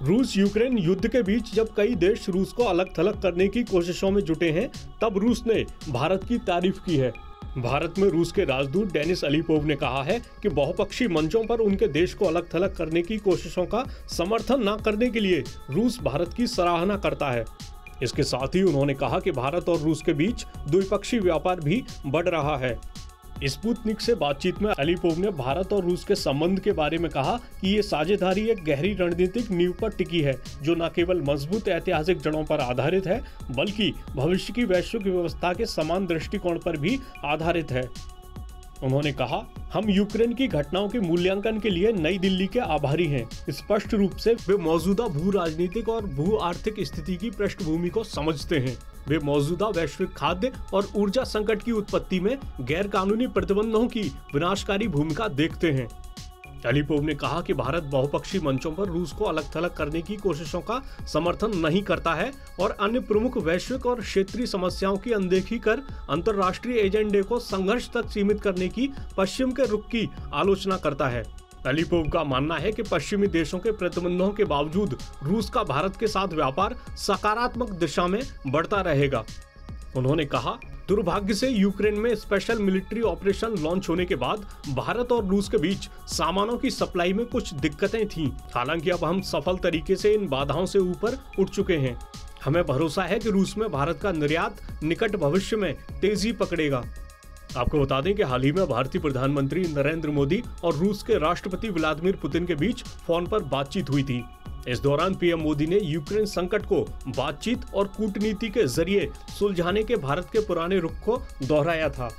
रूस यूक्रेन युद्ध के बीच जब कई देश रूस को अलग थलग करने की कोशिशों में जुटे हैं, तब रूस ने भारत की तारीफ की है। भारत में रूस के राजदूत डेनिस अलीपोव ने कहा है कि बहुपक्षीय मंचों पर उनके देश को अलग थलग करने की कोशिशों का समर्थन न करने के लिए रूस भारत की सराहना करता है। इसके साथ ही उन्होंने कहा कि भारत और रूस के बीच द्विपक्षीय व्यापार भी बढ़ रहा है। स्पुतनिक से बातचीत में अलीपोव ने भारत और रूस के संबंध के बारे में कहा कि ये साझेदारी एक गहरी रणनीतिक नींव पर टिकी है, जो न केवल मजबूत ऐतिहासिक जड़ों पर आधारित है, बल्कि भविष्य की वैश्विक व्यवस्था के समान दृष्टिकोण पर भी आधारित है। उन्होंने कहा, हम यूक्रेन की घटनाओं के मूल्यांकन के लिए नई दिल्ली के आभारी हैं। स्पष्ट रूप से वे मौजूदा भू राजनीतिक और भू आर्थिक स्थिति की पृष्ठभूमि को समझते हैं। वे मौजूदा वैश्विक खाद्य और ऊर्जा संकट की उत्पत्ति में गैर कानूनी प्रतिबंधों की विनाशकारी भूमिका देखते हैं। अलीपोव ने कहा कि भारत बहुपक्षीय मंचों पर रूस को अलग थलग करने की कोशिशों का समर्थन नहीं करता है और अन्य प्रमुख वैश्विक और क्षेत्रीय समस्याओं की अनदेखी कर अंतर्राष्ट्रीय एजेंडे को संघर्ष तक सीमित करने की पश्चिम के रुख की आलोचना करता है। अलीपोव का मानना है कि पश्चिमी देशों के प्रतिबंधों के बावजूद रूस का भारत के साथ व्यापार सकारात्मक दिशा में बढ़ता रहेगा। उन्होंने कहा, दुर्भाग्य से यूक्रेन में स्पेशल मिलिट्री ऑपरेशन लॉन्च होने के बाद भारत और रूस के बीच सामानों की सप्लाई में कुछ दिक्कतें थीं। हालांकि अब हम सफल तरीके से इन बाधाओं से ऊपर उठ चुके हैं। हमें भरोसा है कि रूस में भारत का निर्यात निकट भविष्य में तेजी पकड़ेगा। आपको बता दें कि हाल ही में भारतीय प्रधानमंत्री नरेंद्र मोदी और रूस के राष्ट्रपति व्लादिमीर पुतिन के बीच फोन पर बातचीत हुई थी। इस दौरान पीएम मोदी ने यूक्रेन संकट को बातचीत और कूटनीति के जरिए सुलझाने के भारत के पुराने रुख को दोहराया था।